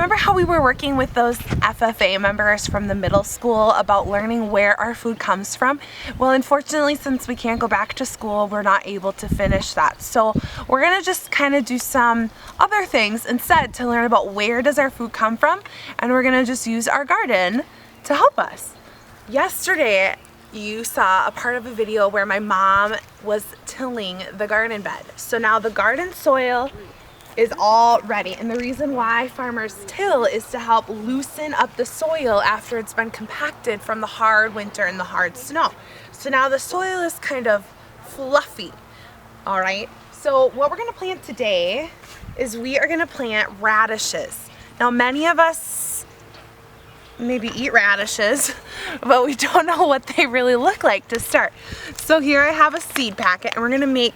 remember how we were working with those FFA members from the middle school about learning where our food comes from? Well, unfortunately, since we can't go back to school, we're not able to finish that. So we're gonna just kind of do some other things instead to learn about where does our food come from, and we're gonna just use our garden to help us. Yesterday, you saw a part of a video where my mom was tilling the garden bed. So now the garden soil is all ready, and the reason why farmers till is to help loosen up the soil after it's been compacted from the hard winter and the hard snow. So now the soil is kind of fluffy. All right, so what we're gonna plant today is we are gonna plant radishes. Now many of us maybe eat radishes, but we don't know what they really look like to start. So here I have a seed packet, and we're gonna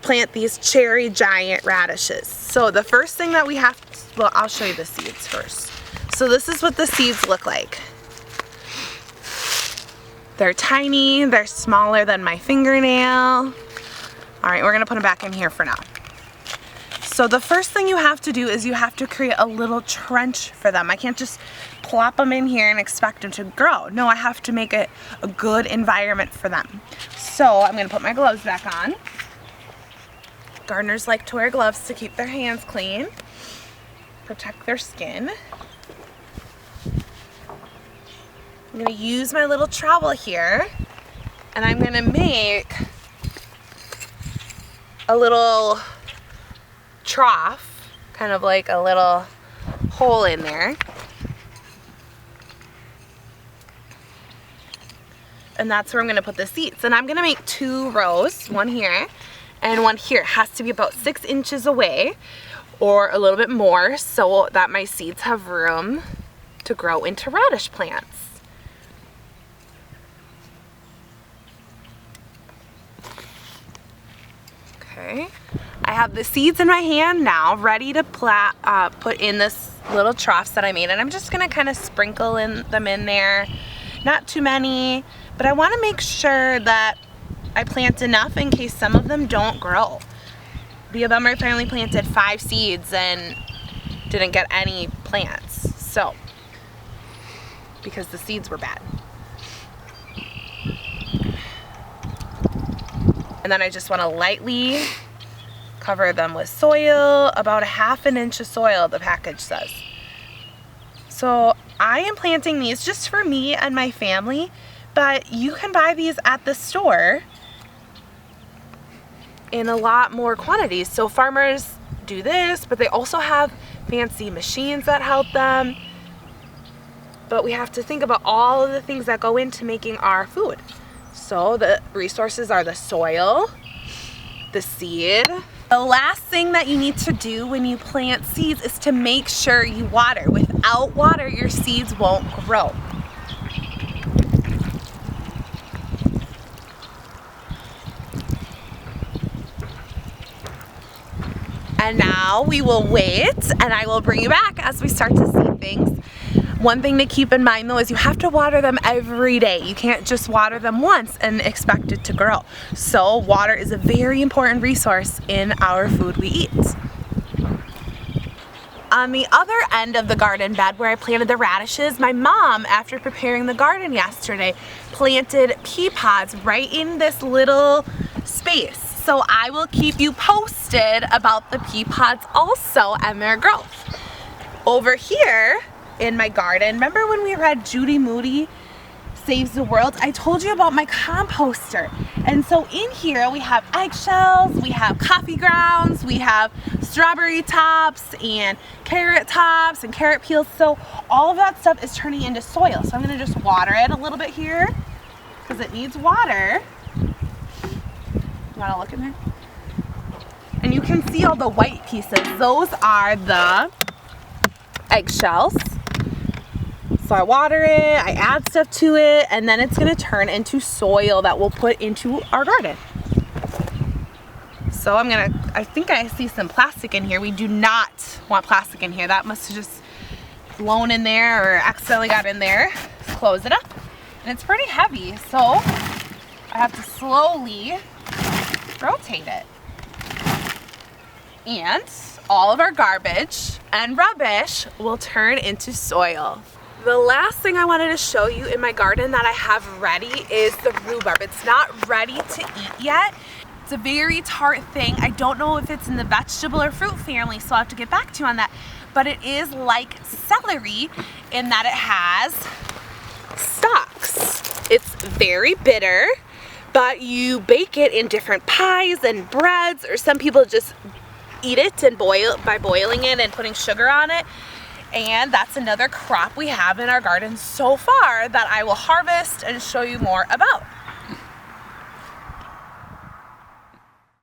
plant these cherry giant radishes. So the first thing that we have to, well, I'll show you the seeds first. So this is what the seeds look like. They're tiny, they're smaller than my fingernail. All right, we're gonna put them back in here for now. So the first thing you have to do is you have to create a little trench for them. I can't just plop them in here and expect them to grow. No, I have to make it a good environment for them. So I'm gonna put my gloves back on. Gardeners like to wear gloves to keep their hands clean, protect their skin. I'm gonna use my little trowel here, and I'm gonna make a little trough, kind of like a little hole in there. And that's where I'm gonna put the seeds. And I'm gonna make 2 rows, one here and one here. It has to be about 6 inches away or a little bit more so that my seeds have room to grow into radish plants. Okay, I have the seeds in my hand now, ready to put in this little troughs that I made, and I'm just gonna kind of sprinkle them in there. Not too many, but I wanna make sure that I plant enough in case some of them don't grow. The Abelmer family planted 5 seeds and didn't get any plants, so, because the seeds were bad. And then I just want to lightly cover them with soil, about 1/2 inch of soil, the package says. So I am planting these just for me and my family, but you can buy these at the store in a lot more quantities. So farmers do this, but they also have fancy machines that help them. But we have to think about all of the things that go into making our food. So the resources are the soil, the seed. The last thing that you need to do when you plant seeds is to make sure you water. Without water, your seeds won't grow. And now we will wait, and I will bring you back as we start to see things. One thing to keep in mind though is you have to water them every day. You can't just water them once and expect it to grow. So water is a very important resource in our food we eat. On the other end of the garden bed where I planted the radishes, my mom, after preparing the garden yesterday, planted pea pods right in this little space. So I will keep you posted about the pea pods also and their growth. Over here in my garden, remember when we read Judy Moody Saves the World? I told you about my composter. And so in here we have eggshells, we have coffee grounds, we have strawberry tops and carrot tops and carrot peels. So all of that stuff is turning into soil. So I'm gonna just water it a little bit here because it needs water. You wanna look in there? And you can see all the white pieces. Those are the eggshells. So I water it, I add stuff to it, and then it's gonna turn into soil that we'll put into our garden. So I think I see some plastic in here. We do not want plastic in here. That must have just blown in there or accidentally got in there. Let's close it up. And it's pretty heavy, so I have to slowly rotate it. and all of our garbage and rubbish will turn into soil. The last thing I wanted to show you in my garden that I have ready is the rhubarb. It's not ready to eat yet. It's a very tart thing. I don't know if it's in the vegetable or fruit family, so I'll have to get back to you on that. But it is like celery in that it has stalks. It's very bitter, but you bake it in different pies and breads, or some people just eat it and by boiling it and putting sugar on it. And that's another crop we have in our garden so far that I will harvest and show you more about.